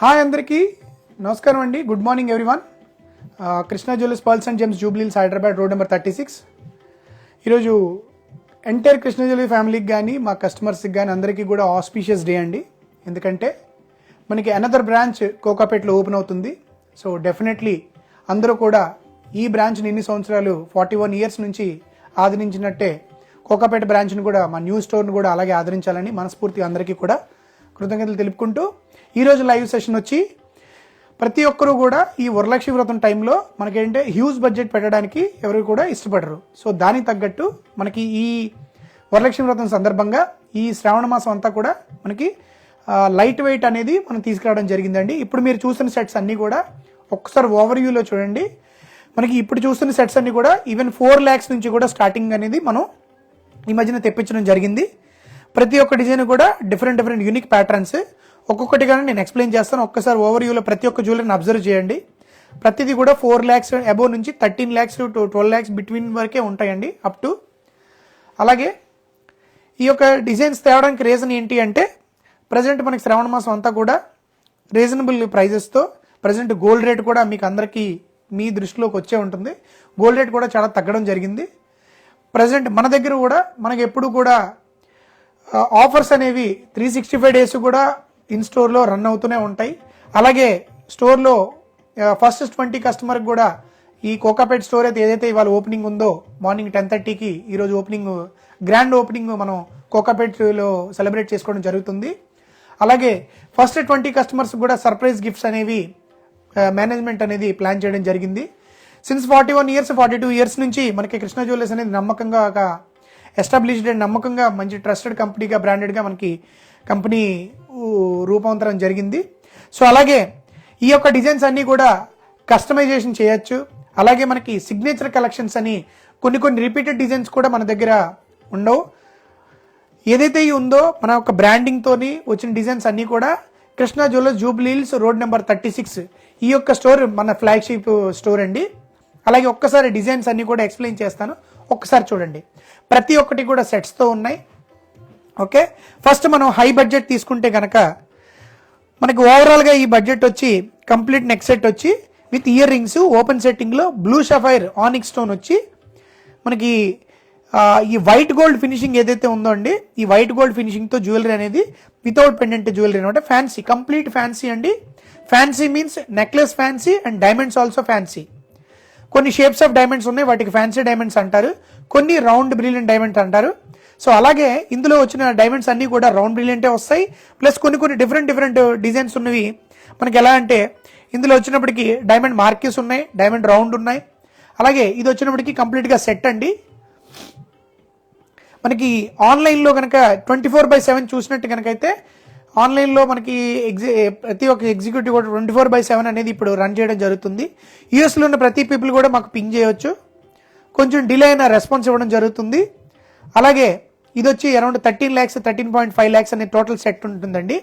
Hi అందరికీ నమస్కారం అండి. Good morning everyone. Krishna jewellers pearls and gems Jubilee Hills Hyderabad road number 36. ఈరోజు ఎంటైర్ కృష్ణా జ్యువెలరీ ఫ్యామిలీకి కానీ మా కస్టమర్స్కి కానీ అందరికీ కూడా ఆస్పీషియస్ డే అండి. ఎందుకంటే మనకి అనదర్ బ్రాంచ్ కోకాపేట్లో ఓపెన్ అవుతుంది. సో డెఫినెట్లీ అందరూ కూడా ఈ బ్రాంచ్ని ఇన్ని సంవత్సరాలు 41 ఇయర్స్ నుంచి ఆదరించినట్టే కోకాపేట బ్రాంచ్ని కూడా మా న్యూ స్టోర్ని కూడా అలాగే ఆదరించాలని మనస్ఫూర్తిగా అందరికీ కూడా కృతజ్ఞతలు తెలుపుకుంటూ ఈరోజు లైవ్ సెషన్ వచ్చి ప్రతి ఒక్కరూ కూడా ఈ వరలక్ష్మి వ్రతం టైంలో మనకేంటే హ్యూజ్ బడ్జెట్ పెట్టడానికి ఎవరు కూడా ఇష్టపడరు. సో దానికి తగ్గట్టు మనకి ఈ వరలక్ష్మి వ్రతం సందర్భంగా ఈ శ్రావణ మాసం అంతా కూడా మనకి లైట్ వెయిట్ అనేది మనం తీసుకురావడం జరిగిందండి. ఇప్పుడు మీరు చూస్తున్న సెట్స్ అన్నీ కూడా ఒక్కసారి ఓవర్ వ్యూలో చూడండి. మనకి ఇప్పుడు చూస్తున్న సెట్స్ అన్నీ కూడా ఈవెన్ 4 lakhs నుంచి కూడా స్టార్టింగ్ అనేది మనం ఈ మధ్యన తెప్పించడం జరిగింది. ప్రతి ఒక్క డిజైన్ కూడా డిఫరెంట్ యూనిక్ ప్యాటర్న్స్ ఒక్కొక్కటిగా నేను ఎక్స్ప్లెయిన్ చేస్తాను. ఒక్కసారి ఓవర్ వ్యూలో ప్రతి ఒక్క జ్యువెలరీని అబ్జర్వ్ చేయండి. ప్రతిదీ కూడా 4 lakhs అబోవ్ నుంచి 13 lakhs to 12 lakhs బిట్వీన్ వరకే ఉంటాయండి అప్ టు. అలాగే ఈ యొక్క డిజైన్స్ తేవడానికి రీజన్ ఏంటి అంటే ప్రజెంట్ మనకి శ్రావణ మాసం అంతా కూడా రీజనబుల్ ప్రైజెస్తో ప్రజెంట్ గోల్డ్ రేట్ కూడా మీకు అందరికీ మీ దృష్టిలోకి వచ్చే ఉంటుంది. గోల్డ్ రేట్ కూడా చాలా తగ్గడం జరిగింది. ప్రజెంట్ మన దగ్గర కూడా మనకి ఎప్పుడు కూడా ఆఫర్స్ అనేవి 365 days కూడా ఇన్ స్టోర్లో రన్ అవుతూనే ఉంటాయి. అలాగే స్టోర్లో ఫస్ట్ 20 కస్టమర్కి కూడా ఈ కోకాపేట్ స్టోర్ అయితే ఏదైతే ఇవాళ ఓపెనింగ్ ఉందో మార్నింగ్ 10:30కి ఈరోజు ఓపెనింగ్ గ్రాండ్ ఓపెనింగ్ మనం కోకాపేట్లో సెలబ్రేట్ చేసుకోవడం జరుగుతుంది. అలాగే ఫస్ట్ 20 కస్టమర్స్ కూడా సర్ప్రైజ్ గిఫ్ట్స్ అనేవి మేనేజ్మెంట్ అనేది ప్లాన్ చేయడం జరిగింది. సిన్స్ 41 years 42 years నుంచి మనకి కృష్ణా జ్యువెలర్స్ అనేది నమ్మకంగా ఒక ఎస్టాబ్లిష్డ్ అండ్ నమ్మకంగా మంచి ట్రస్టెడ్ కంపెనీగా బ్రాండెడ్గా మనకి కంపెనీ రూపాంతరం జరిగింది. సో అలాగే ఈ యొక్క డిజైన్స్ అన్నీ కూడా కస్టమైజేషన్ చేయొచ్చు. అలాగే మనకి సిగ్నేచర్ కలెక్షన్స్ అని కొన్ని రిపీటెడ్ డిజైన్స్ కూడా మన దగ్గర ఉండవు. ఏదైతే ఉందో మన యొక్క బ్రాండింగ్తోని వచ్చిన డిజైన్స్ అన్నీ కూడా Krishna jewellers Jubilee Hills road number 36 ఈ యొక్క స్టోర్ మన ఫ్లాగ్షిప్ స్టోర్ అండి. అలాగే ఒక్కసారి డిజైన్స్ అన్నీ కూడా ఎక్స్ప్లెయిన్ చేస్తాను, ఒక్కసారి చూడండి. ప్రతి ఒక్కటి కూడా సెట్స్తో ఉన్నాయి. ఓకే, ఫస్ట్ మనం హై బడ్జెట్ తీసుకుంటే కనుక మనకి ఓవరాల్గా ఈ బడ్జెట్ వచ్చి కంప్లీట్ నెక్ సెట్ వచ్చి విత్ ఇయర్ రింగ్స్ ఓపెన్ సెట్టింగ్లో బ్లూ షఫైర్ ఆనిక్ స్టోన్ వచ్చి మనకి ఈ వైట్ గోల్డ్ ఫినిషింగ్ ఏదైతే ఉందో అండి, ఈ వైట్ గోల్డ్ ఫినిషింగ్తో జ్యువెలరీ అనేది వితౌట్ పెండెంట్ జ్యువెలరీ అనమాట. ఫ్యాన్సీ, కంప్లీట్ ఫ్యాన్సీ అండి. Fancy means necklace fancy and diamonds also fancy. కొన్ని షేప్స్ ఆఫ్ డైమండ్స్ ఉన్నాయి, వాటికి ఫ్యాన్సీ డైమండ్స్ అంటారు. కొన్ని రౌండ్ బ్రిలియంట్ డైమండ్స్ అంటారు. సో అలాగే ఇందులో వచ్చిన డైమండ్స్ అన్నీ కూడా రౌండ్ బ్రిలియంటే వస్తాయి. ప్లస్ కొన్ని డిఫరెంట్ డిజైన్స్ ఉన్నవి మనకి ఎలా అంటే ఇందులో వచ్చినప్పటికీ డైమండ్ మార్కిస్ ఉన్నాయి, డైమండ్ రౌండ్ ఉన్నాయి. అలాగే ఇది వచ్చినప్పటికీ కంప్లీట్గా సెట్ అండి. మనకి ఆన్లైన్లో కనుక 24/7 చూసినట్టు కనుకైతే ఆన్లైన్లో మనకి ప్రతి ఒక్క ఎగ్జిక్యూటివ్ కూడా 24/7 అనేది ఇప్పుడు రన్ చేయడం జరుగుతుంది. యూఎస్లో ఉన్న ప్రతి పీపుల్ కూడా మాకు పింగ్ చేయొచ్చు. కొంచెం డిలే అయిన రెస్పాన్స్ ఇవ్వడం జరుగుతుంది. అలాగే ఇది వచ్చి అరౌండ్ 13 lakhs 13.5 lakhs అనే టోటల్ సెట్ ఉంటుందండి.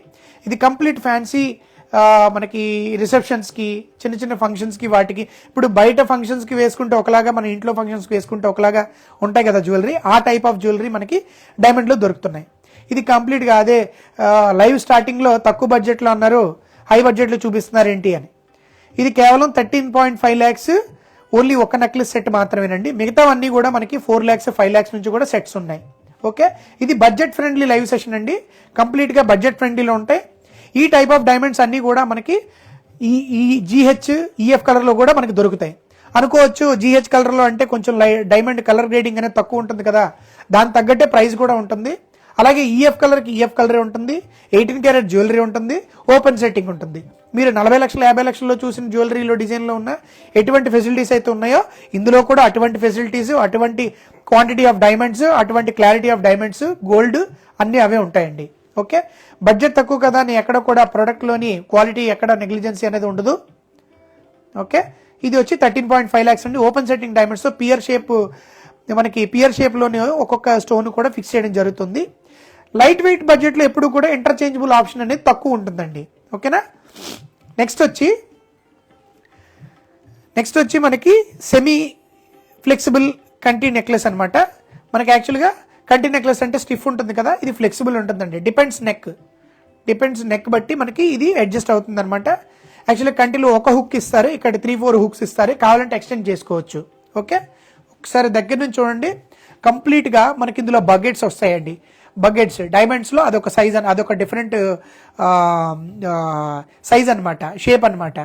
ఇది కంప్లీట్ ఫ్యాన్సీ మనకి రిసెప్షన్స్కి చిన్న ఫంక్షన్స్కి వాటికి ఇప్పుడు బయట ఫంక్షన్స్కి వేసుకుంటే ఒకలాగా మన ఇంట్లో ఫంక్షన్స్కి వేసుకుంటే ఒకలాగా ఉంటాయి కదా జ్యువెలరీ, ఆ టైప్ ఆఫ్ జ్యువెలరీ మనకి డైమండ్లో దొరుకుతున్నాయి. ఇది కంప్లీట్గా అదే లైవ్ స్టార్టింగ్లో తక్కువ బడ్జెట్లో అన్నారు, హై బడ్జెట్లో చూపిస్తున్నారు ఏంటి అని. ఇది కేవలం 13.5 lakhs ఓన్లీ ఒక నెక్లెస్ సెట్ మాత్రమేనండి. మిగతావన్నీ కూడా మనకి 4 lakhs 5 lakhs నుంచి కూడా సెట్స్ ఉన్నాయి. ఓకే, ఇది బడ్జెట్ ఫ్రెండ్లీ లైవ్ సెషన్ అండి. కంప్లీట్గా బడ్జెట్ ఫ్రెండ్లీలో ఉంటాయి. ఈ టైప్ ఆఫ్ డైమండ్స్ అన్నీ కూడా మనకి ఈ GH EF కలర్లో కూడా మనకి దొరుకుతాయి. అనుకోవచ్చు GH కలర్లో అంటే కొంచెం డైమండ్ కలర్ గ్రేడింగ్ అనేది తక్కువ ఉంటుంది కదా, దాని తగ్గట్టే ప్రైస్ కూడా ఉంటుంది. అలాగే EF కలర్కి EF కలరే ఉంటుంది, 18 karat జ్యువెలరీ ఉంటుంది, ఓపెన్ సెట్టింగ్ ఉంటుంది. మీరు 40 లక్షలు 50 లక్షల్లో చూసిన జ్యువెలరీలో డిజైన్లో ఉన్న ఎటువంటి ఫెసిలిటీస్ అయితే ఉన్నాయో ఇందులో కూడా అటువంటి ఫెసిలిటీస్, అటువంటి క్వాంటిటీ ఆఫ్ డైమండ్స్, అటువంటి క్లారిటీ ఆఫ్ డైమండ్స్, గోల్డ్ అన్నీ అవే ఉంటాయండి. ఓకే, బడ్జెట్ తక్కువ కదా అని ఎక్కడ కూడా ప్రోడక్ట్లోని క్వాలిటీ ఎక్కడ నెగ్లిజెన్సీ అనేది ఉండదు. ఓకే, ఇది వచ్చి 13.5 lakhs అండి. ఓపెన్ సెట్టింగ్ డైమండ్స్తో మనకి పియర్ షేప్లోనే ఒక్కొక్క స్టోన్ కూడా ఫిక్స్ చేయడం జరుగుతుంది. లైట్ వెయిట్ బడ్జెట్లో ఎప్పుడు కూడా ఇంటర్చేంజబుల్ ఆప్షన్ అనేది తక్కువ ఉంటుందండి. ఓకేనా, నెక్స్ట్ వచ్చి మనకి సెమీ ఫ్లెక్సిబుల్ కంటి నెక్లెస్ అనమాట. మనకి యాక్చువల్గా కంటి నెక్లెస్ అంటే స్టిఫ్ ఉంటుంది కదా, ఇది ఫ్లెక్సిబుల్ ఉంటుందండి. డిపెండ్స్ నెక్ డిపెండ్స్ నెక్ బట్టి మనకి ఇది అడ్జస్ట్ అవుతుంది అనమాట. యాక్చువల్లీ కంటిలో ఒక హుక్ ఇస్తారు, ఇక్కడ 3-4 హుక్స్ ఇస్తారు, కావాలంటే ఎక్స్టెండ్ చేసుకోవచ్చు. ఓకే, ఒకసారి దగ్గర నుంచి చూడండి. కంప్లీట్గా మనకి ఇందులో బకెట్స్ వస్తాయండి. బకెట్స్ డైమండ్స్లో అదొక సైజ్, అదొక డిఫరెంట్ సైజ్ అనమాట, షేప్ అనమాట.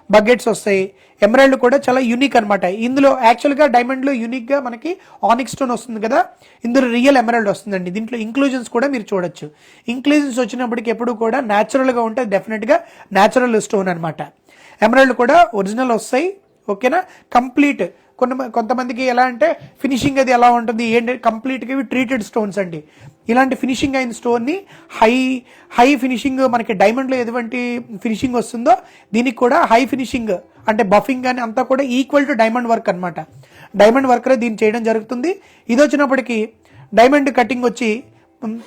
బకెట్స్ వస్తాయి. ఎమరాల్డ్ కూడా చాలా యూనిక్ అనమాట. ఇందులో యాక్చువల్గా డైమండ్లో యూనిక్గా మనకి ఆనిక్స్ స్టోన్ వస్తుంది కదా, ఇందులో రియల్ ఎమరాల్డ్ వస్తుందండి. దీంట్లో ఇంక్లూజన్స్ కూడా మీరు చూడొచ్చు. ఇంక్లూజన్స్ వచ్చినప్పటికి ఎప్పుడు కూడా న్యాచురల్గా ఉంటే డెఫినెట్గా న్యాచురల్ స్టోన్ అనమాట. ఎమరాల్డ్ కూడా ఒరిజినల్ వస్తాయి. ఓకేనా, కంప్లీట్. కొంతమందికి ఎలా అంటే ఫినిషింగ్ అది ఎలా ఉంటుంది ఏంటి, కంప్లీట్గా ఇవి ట్రీటెడ్ స్టోన్స్ అండి. ఇలాంటి ఫినిషింగ్ అయిన స్టోన్ని హై ఫినిషింగ్ మనకి డైమండ్లో ఎటువంటి ఫినిషింగ్ వస్తుందో దీనికి కూడా హై ఫినిషింగ్ అంటే బఫింగ్ కానీ అంతా కూడా ఈక్వల్ టు డైమండ్ వర్క్ అనమాట. డైమండ్ వర్క్లో దీన్ని చేయడం జరుగుతుంది. ఇది వచ్చినప్పటికీ డైమండ్ కటింగ్ వచ్చి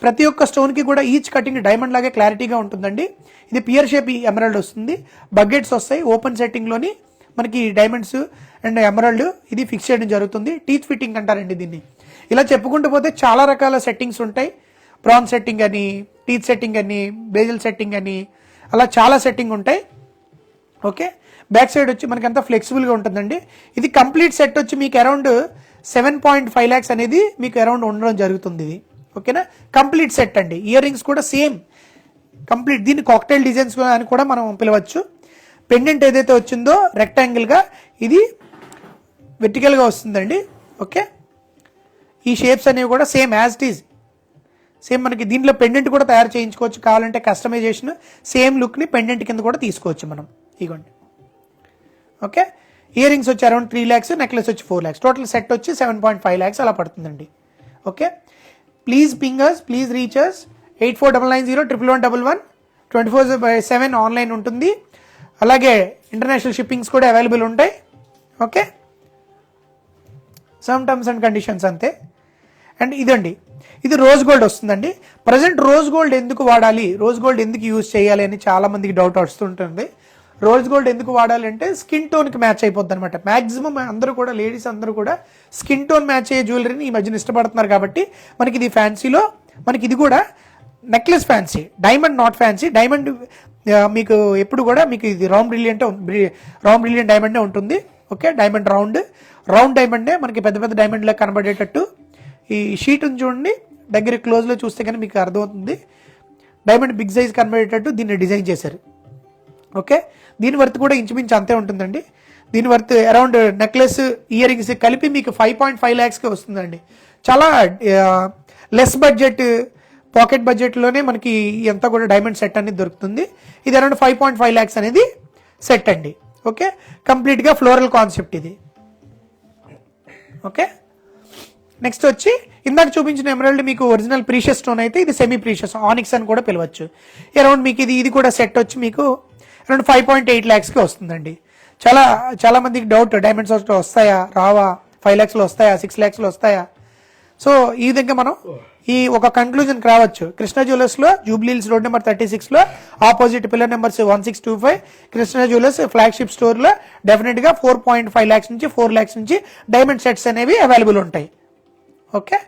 ప్రతి ఒక్క స్టోన్కి కూడా ఈచ్ కటింగ్ డైమండ్ లాగే క్లారిటీగా ఉంటుందండి. ఇది పియర్ షేప్ ఎమరాల్డ్ వస్తుంది. బకెట్స్ వస్తాయి. ఓపెన్ సెట్టింగ్లోని మనకి డైమండ్స్ అండ్ ఎమరాల్డ్ ఇది ఫిక్స్ చేయడం జరుగుతుంది. టీత్ ఫిట్టింగ్ అంటారండి దీన్ని. ఇలా చెప్పుకుంటూ పోతే చాలా రకాల సెట్టింగ్స్ ఉంటాయి. ప్రాన్ సెట్టింగ్ అని, టీత్ సెట్టింగ్ అని, బేజల్ సెట్టింగ్ అని, అలా చాలా సెట్టింగ్ ఉంటాయి. ఓకే, బ్యాక్ సైడ్ వచ్చి మనకి అంతా ఫ్లెక్సిబుల్గా ఉంటుందండి. ఇది కంప్లీట్ సెట్ వచ్చి మీకు అరౌండ్ 7.5 lakhs అనేది మీకు అరౌండ్ ఉండడం జరుగుతుంది ఇది. ఓకేనా, కంప్లీట్ సెట్ అండి. ఇయర్ రింగ్స్ కూడా సేమ్ కంప్లీట్. దీన్ని కాక్టైల్ డిజైన్స్ అని కూడా మనం పిలవచ్చు. పెండెంట్ ఏదైతే వచ్చిందో రెక్టాంగిల్గా ఇది వెర్టికల్గా వస్తుందండి. ఓకే, ఈ షేప్స్ అనేవి కూడా same as it is same. మనకి దీంట్లో పెండెంట్ కూడా తయారు చేయించుకోవచ్చు. కావాలంటే కస్టమైజేషన్ సేమ్ లుక్ని పెండెంట్ కింద కూడా తీసుకోవచ్చు మనం. ఇగోండి. ఓకే, ఇయర్ రింగ్స్ వచ్చి అరౌండ్ 3 lakhs, నెక్లెస్ వచ్చి 4 lakhs, టోటల్ సెట్ వచ్చి 7.5 lakhs అలా పడుతుందండి. Okay, please ping us, please reach us 84990111 24/7 online ఉంటుంది. అలాగే ఇంటర్నేషనల్ షిప్పింగ్స్ కూడా అవైలబుల్ ఉంటాయి. Okay, some terms and conditions అంతే. అండ్ ఇదండి, ఇది రోజ్ గోల్డ్ వస్తుందండి. ప్రజెంట్ రోజ్ గోల్డ్ ఎందుకు వాడాలి, రోజ్ గోల్డ్ ఎందుకు యూజ్ చేయాలి అని చాలా మందికి డౌట్ వస్తుంటుంది. రోజ్ గోల్డ్ ఎందుకు వాడాలి అంటే స్కిన్ టోన్కి మ్యాచ్ అయిపోద్ది అనమాట. మ్యాక్సిమం అందరూ కూడా లేడీస్ అందరూ కూడా స్కిన్ టోన్ మ్యాచ్ అయ్యే జ్యువెలరీని ఈ మధ్యన ఇష్టపడుతున్నారు. కాబట్టి మనకి ఇది ఫ్యాన్సీలో మనకి ఇది కూడా necklace fancy, diamond not fancy. Diamond మీకు ఎప్పుడు కూడా మీకు ఇది రౌండ్ బ్రిలియంట్ డైమండే ఉంటుంది. ఓకే, డైమండ్ రౌండ్ డైమండే మనకి పెద్ద పెద్ద డైమండ్లా కనబడేటట్టు ఈ షీట్ చూడండి. దగ్గర క్లోజ్లో చూస్తే కానీ మీకు అర్థమవుతుంది. డైమండ్ బిగ్ సైజ్ కనబడేటట్టు దీన్ని డిజైన్ చేశారు. ఓకే, దీని వర్త్ కూడా ఇంచుమించు అంతే ఉంటుందండి. దీని worth around necklace ear rings కలిపి మీకు 5.5 lakhsకి వస్తుందండి. చాలా లెస్ బడ్జెట్, పాకెట్ బడ్జెట్లోనే మనకి ఎంత కూడా డైమండ్ సెట్ అనేది దొరుకుతుంది. ఇది అరౌండ్ 5.5 lakhs అనేది సెట్ అండి. ఓకే, కంప్లీట్గా ఫ్లోరల్ కాన్సెప్ట్ ఇది. ఓకే, నెక్స్ట్ వచ్చి ఇందాక చూపించిన ఎమరాల్డ్ మీకు ఒరిజినల్ ప్రీషియస్ స్టోన్ అయితే ఇది సెమీ ప్రీషియస్ ఆనిక్స్ అని కూడా పిలవచ్చు. అరౌండ్ మీకు ఇది కూడా సెట్ వచ్చి మీకు అరౌండ్ 5.8 lakhsకి వస్తుందండి. చాలా మందికి డౌట్, డైమండ్స్ వస్తాయా రావా, 5 lakhsలో వస్తాయా, 6 lakhsలో వస్తాయా. సో ఈ విధంగా మనం ఈ ఒక కంక్లూజన్కి రావచ్చు. కృష్ణ జ్యువెలర్స్లో జూబ్లీ హిల్స్ రోడ్ నెంబర్ 36లో opposite pillar numbers 1625 Krishna jewellers flagship స్టోర్లో డెఫినెట్గా 4.5 lakhs నుంచి 4 lakhs నుంచి డైమండ్ సెట్స్ అనేవి అవైలబుల్ ఉంటాయి. ఓకే,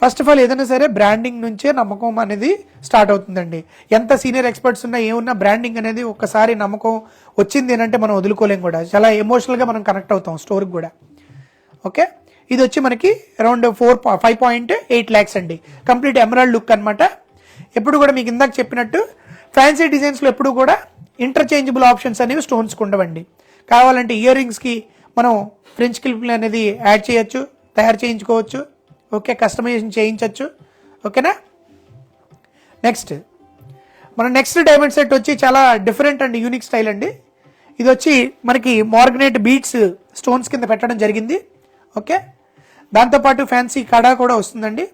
ఫస్ట్ ఆఫ్ ఆల్ ఏదైనా సరే బ్రాండింగ్ నుంచే నమ్మకం అనేది స్టార్ట్ అవుతుందండి. ఎంత సీనియర్ ఎక్స్పర్ట్స్ ఉన్నా ఏమున్నా బ్రాండింగ్ అనేది ఒక్కసారి నమ్మకం వచ్చింది ఏంటంటే మనం వదులుకోలేం కూడా. చాలా ఎమోషనల్గా మనం కనెక్ట్ అవుతాం స్టోర్కి కూడా. ఓకే, ఇది వచ్చి మనకి అరౌండ్ 5.8 lakhs అండి. కంప్లీట్ ఎమరాల్డ్ లుక్ అనమాట. ఎప్పుడు కూడా మీకు ఇందాక చెప్పినట్టు ఫ్యాన్సీ డిజైన్స్లో ఎప్పుడు కూడా ఇంటర్చేంజబుల్ ఆప్షన్స్ అనేవి స్టోన్స్కి ఉండవండి. కావాలంటే ఇయర్ రింగ్స్కి మనం ఫ్రెంచ్ క్లిప్ అనేది యాడ్ చేయొచ్చు, తయారు చేయించుకోవచ్చు. ఓకే, కస్టమైజేషన్ చేయించవచ్చు. ఓకేనా, నెక్స్ట్ నెక్స్ట్ డైమండ్ సెట్ వచ్చి చాలా డిఫరెంట్ అండ్ యూనిక్ స్టైల్ అండి. ఇది వచ్చి మనకి మార్గనేట్ బీడ్స్ స్టోన్స్ కింద పెట్టడం జరిగింది. ఓకే, దాంతోపాటు ఫ్యాన్సీ కడా కూడా వస్తుందండి.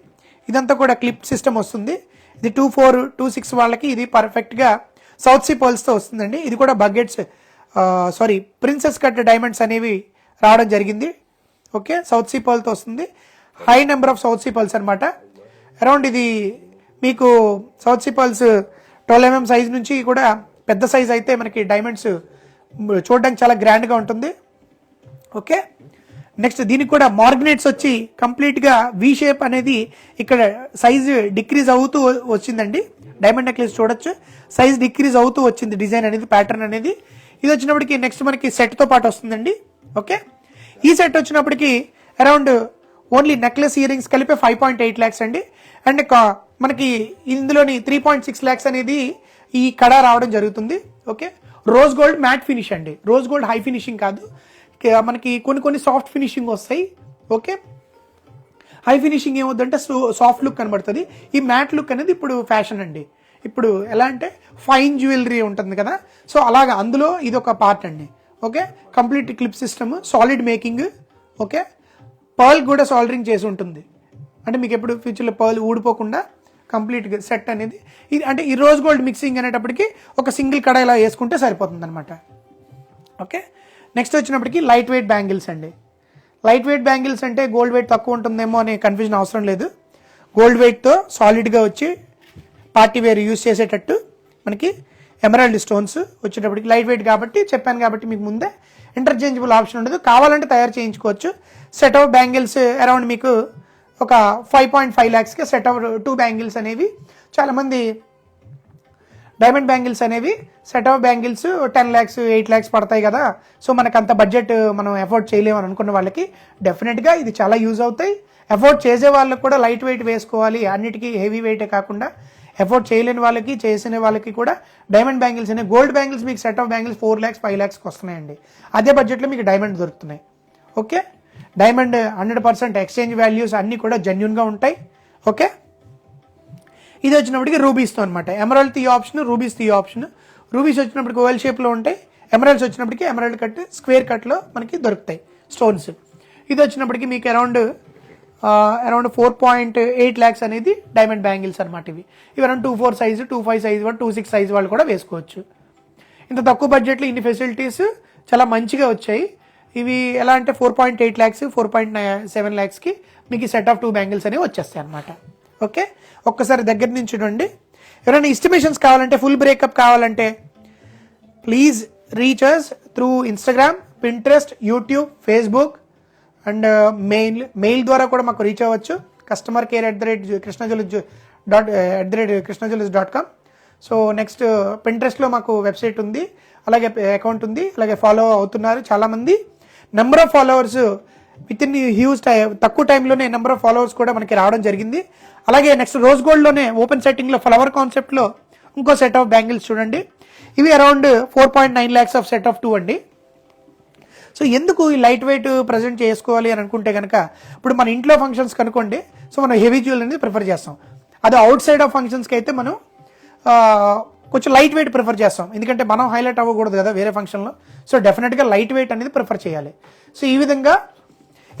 ఇదంతా కూడా క్లిప్ సిస్టమ్ వస్తుంది. ఇది 24, 26 వాళ్ళకి ఇది పర్ఫెక్ట్గా సౌత్ సీ పర్ల్స్తో వస్తుందండి. ఇది కూడా బకెట్స్ ప్రిన్సెస్ కట్ డైమండ్స్ అనేవి రావడం జరిగింది. ఓకే, సౌత్ సీ పర్ల్తో వస్తుంది. High number of South Sea pearls అనమాట. అరౌండ్ ఇది మీకు South Sea pearls 12 mm size నుంచి కూడా పెద్ద సైజ్ అయితే మనకి డైమండ్స్ చూడడానికి చాలా గ్రాండ్గా ఉంటుంది. ఓకే, నెక్స్ట్ దీనికి కూడా మార్గనెట్స్ వచ్చి కంప్లీట్గా వి షేప్ అనేది ఇక్కడ సైజ్ డిక్రీజ్ అవుతూ వచ్చిందండి. డైమండ్ నెక్లెస్ చూడొచ్చు, సైజ్ డిక్రీజ్ అవుతూ వచ్చింది డిజైన్ అనేది, ప్యాటర్న్ అనేది. ఇది వచ్చినప్పటికి నెక్స్ట్ మనకి సెట్తో పాటు వస్తుందండి. ఓకే, ఈ సెట్ వచ్చినప్పటికి around only necklace ear rings కలిపి 5.8 lakhs అండి. అండ్ మనకి ఇందులోని 3.6 lakhs అనేది ఈ కడ రావడం జరుగుతుంది. Okay, rose gold mat finish అండి, రోజ్ గోల్డ్ హై ఫినిషింగ్ కాదు, మనకి కొన్ని సాఫ్ట్ ఫినిషింగ్ వస్తాయి. ఓకే, హై ఫినిషింగ్ ఏమవుతుందంటే సాఫ్ట్ లుక్ కనబడుతుంది. ఈ మ్యాట్ లుక్ అనేది ఇప్పుడు ఫ్యాషన్ అండి. ఇప్పుడు ఎలా అంటే ఫైన్ జ్యువెలరీ ఉంటుంది కదా, సో అలాగా అందులో ఇది ఒక పార్ట్ అండి. Okay, complete clip system, solid making. Okay, pearl కూడా సాల్డరింగ్ చేసి ఉంటుంది, అంటే మీకు ఎప్పుడు ఫ్యూచర్లో పర్ల్ ఊడిపోకుండా కంప్లీట్గా సెట్ అనేది ఇది. అంటే ఈ రోజ్ గోల్డ్ మిక్సింగ్ అనేటప్పటికి ఒక సింగిల్ కడ ఇలా వేసుకుంటే సరిపోతుంది అనమాట. ఓకే, నెక్స్ట్ వచ్చినప్పటికి లైట్ వెయిట్ బ్యాంగిల్స్ అండి. లైట్ వెయిట్ బ్యాంగిల్స్ అంటే గోల్డ్ వెయిట్ తక్కువ ఉంటుందేమో అనే కన్ఫ్యూజన్ అవసరం లేదు. గోల్డ్ వెయిట్తో సాలిడ్గా వచ్చి పార్టీ వేర్ యూజ్ చేసేటట్టు మనకి ఎమరాల్డ్ స్టోన్స్ వచ్చేటప్పటికి లైట్ వెయిట్ కాబట్టి చెప్పాను కాబట్టి మీకు ముందే ఇంటర్చేంజబుల్ ఆప్షన్ ఉండదు, కావాలంటే తయారు చేయించుకోవచ్చు. సెట్ ఆఫ్ బ్యాంగిల్స్ అరౌండ్ మీకు ఒక 5.5 lakhsకి సెట్ ఆఫ్ 2 బ్యాంగిల్స్ అనేవి. చాలామంది డైమండ్ బ్యాంగిల్స్ అనేవి set of bangles 10 lakhs 8 lakhs పడతాయి కదా, సో మనకు అంత బడ్జెట్ మనం ఎఫోర్డ్ చేయలేము అని అనుకున్న వాళ్ళకి డెఫినెట్గా ఇది చాలా యూజ్ అవుతాయి. ఎఫోర్డ్ చేసే వాళ్ళకి కూడా లైట్ వెయిట్ వేసుకోవాలి, అన్నిటికీ హెవీ వెయిటే కాకుండా ఎఫోర్డ్ చేయలేని వాళ్ళకి చేసిన వాళ్ళకి కూడా డైమండ్ బ్యాంగిల్స్ అనేవి. గోల్డ్ బ్యాంగిల్స్ మీకు సెట్ ఆఫ్ బ్యాంగిల్స్ 4 lakhs 5 lakhsకి వస్తున్నాయండి, అదే బడ్జెట్లో మీకు డైమండ్ దొరుకుతున్నాయి. ఓకే, డైమండ్ 100% ఎక్స్చేంజ్ వాల్యూస్ అన్నీ కూడా జెన్యున్గా ఉంటాయి. ఓకే, ఇది వచ్చినప్పటికి రూబీస్తో అనమాట. ఎమరాల్డ్ ఈ ఆప్షన్, రూబీస్ ఈ ఆప్షన్. రూబీస్ వచ్చినప్పటికి ఓవెల్ షేప్లో ఉంటాయి, ఎమరాల్డ్స్ వచ్చినప్పటికి ఎమరాల్డ్ కట్ స్క్వేర్ కట్లో మనకి దొరుకుతాయి స్టోన్స్. ఇది వచ్చినప్పటికి మీకు అరౌండ్ 4.8 lakhs అనేది డైమండ్ బ్యాంగిల్స్ అనమాట. ఇవి అరౌండ్ 2.4 సైజు, 2.5 సైజు వాళ్ళు, 2.6 సైజు వాళ్ళు కూడా వేసుకోవచ్చు. ఇంత తక్కువ బడ్జెట్లో ఇన్ని ఫెసిలిటీస్ చాలా మంచిగా వచ్చాయి. ఇవి ఎలా అంటే 4.8 lakhs 4.7 lakhsకి మీకు సెట్ ఆఫ్ 2 బ్యాంగిల్స్ అనేవి వచ్చేస్తాయి అనమాట. ఓకే, ఒక్కసారి దగ్గర నుంచి చూడండి. ఎవరైనా ఎస్టిమేషన్స్ కావాలంటే, ఫుల్ బ్రేకప్ కావాలంటే please reach us through Instagram, Pinterest, YouTube, Facebook and mail ద్వారా కూడా మాకు రీచ్ అవ్వచ్చు. customercare@krishnajewellers.com. సో నెక్స్ట్ పింట్రెస్ట్లో మాకు వెబ్సైట్ ఉంది, అలాగే అకౌంట్ ఉంది, అలాగే ఫాలో అవుతున్నారు చాలామంది. Number of followers with in huge తక్కువ టైంలోనే నెంబర్ ఆఫ్ ఫాలోవర్స్ కూడా మనకి రావడం జరిగింది. అలాగే నెక్స్ట్ రోజ్ గోల్డ్లోనే ఓపెన్ సెట్టింగ్లో ఫ్లవర్ కాన్సెప్ట్లో ఇంకో సెట్ ఆఫ్ బ్యాంగిల్స్ చూడండి. ఇవి around 4.9 lakhs of set of 2 అండి. సో ఎందుకు ఈ లైట్ వెయిట్ ప్రజెంట్ చేసుకోవాలి అని అనుకుంటే కనుక, ఇప్పుడు మన ఇంట్లో ఫంక్షన్స్ కనుకోండి, సో మనం హెవీ జ్యువెలరీ అనేది ప్రిఫర్ చేస్తాం. అదే అవుట్ సైడ్ ఆఫ్ ఫంక్షన్స్కి అయితే మనం కొంచెం లైట్ వెయిట్ ప్రిఫర్ చేస్తాం, ఎందుకంటే మనం హైలైట్ అవ్వకూడదు కదా వేరే ఫంక్షన్లో. సో డెఫినెట్గా లైట్ వెయిట్ అనేది ప్రిఫర్ చేయాలి. సో ఈ విధంగా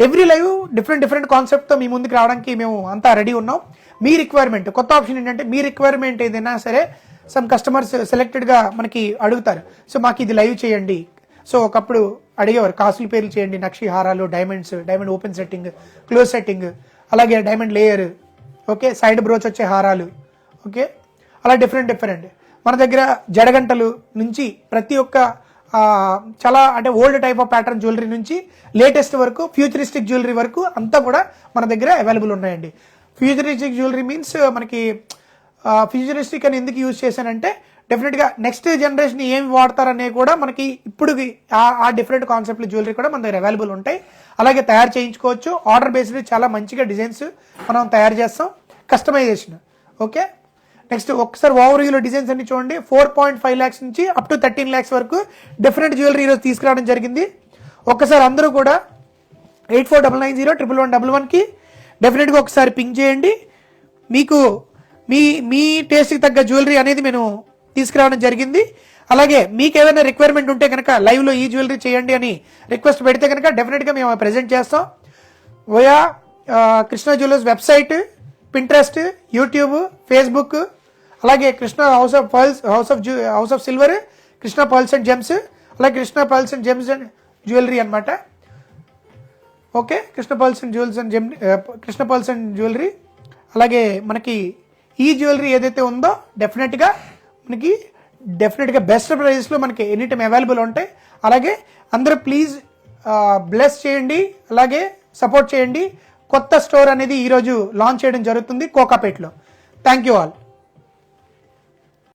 ఎవ్రీ లైవ్ డిఫరెంట్ కాన్సెప్ట్తో మీ ముందుకు రావడానికి మేము అంతా రెడీ ఉన్నాం. మీ రిక్వైర్మెంట్, కొత్త ఆప్షన్ ఏంటంటే మీ రిక్వైర్మెంట్ ఏదైనా సరే సమ్ కస్టమర్స్ సెలెక్టెడ్గా మనకి అడుగుతారు, సో మాకు ఇది లైవ్ చేయండి. సో ఒకప్పుడు అడిగేవారు కాసుల పేర్లు చేయండి, నక్షి హారాలు, diamonds, diamond open setting, close setting, అలాగే diamond layer, okay, side brooch వచ్చే హారాలు, ఓకే, అలా డిఫరెంట్ మన దగ్గర జడగంటలు నుంచి ప్రతి ఒక్క చాలా అంటే old type of pattern jewellery నుంచి లేటెస్ట్ వరకు, ఫ్యూచరిస్టిక్ జ్యువెలరీ వరకు అంతా కూడా మన దగ్గర అవైలబుల్ ఉన్నాయండి. ఫ్యూచరిస్టిక్ జ్యువెలరీ మీన్స్ మనకి ఫ్యూచరిస్టిక్ అని ఎందుకు యూజ్ చేశానంటే, డెఫినెట్గా నెక్స్ట్ జనరేషన్ ఏమి వాడతారనే కూడా మనకి ఇప్పుడు ఆ డిఫరెంట్ కాన్సెప్ట్ జ్యువెలరీ కూడా మన దగ్గర అవైలబుల్ ఉంటాయి. అలాగే తయారు చేయించుకోవచ్చు, ఆర్డర్ బేస్డ్ చాలా మంచిగా డిజైన్స్ మనం తయారు చేస్తాం, కస్టమైజేషన్. ఓకే, నెక్స్ట్ ఒకసారి ఓవర్వ్యూలో డిజైన్స్ అన్ని చూడండి. 4.5 lakhs నుంచి అప్ టు 13 lakhs వరకు డిఫరెంట్ జ్యువెలరీ ఈరోజు తీసుకురావడం జరిగింది. ఒక్కసారి అందరూ కూడా 84990111కి డెఫినెట్గా ఒకసారి పింక్ చేయండి. మీకు మీ టేస్ట్కి తగ్గ జ్యువెలరీ అనేది మేము తీసుకురావడం జరిగింది. అలాగే మీకు ఏదైనా రిక్వైర్మెంట్ ఉంటే కనుక లైవ్లో ఈ జ్యువెలరీ చేయండి అని రిక్వెస్ట్ పెడితే కనుక డెఫినెట్గా మేము ప్రజెంట్ చేస్తాం. Via Krishna jewellers website, Pinterest, YouTube, Facebook, అలాగే Krishna house of silver, Krishna pearls and gems, అలాగే Krishna pearls and gems and jewellery అనమాట. Okay, Krishna pearls and jewellery. అలాగే మనకి ఈ జ్యువెలరీ ఏదైతే ఉందో డెఫినెట్గా బెస్ట్ ప్రైజెస్లో మనకి ఎనీ టైం అవైలబుల్ ఉంటాయి. అలాగే అందరూ ప్లీజ్ బ్లెస్ చేయండి, అలాగే సపోర్ట్ చేయండి. కొత్త స్టోర్ అనేది ఈరోజు లాంచ్ చేయడం జరుగుతుంది కోకాపేట్లో. Thank you all.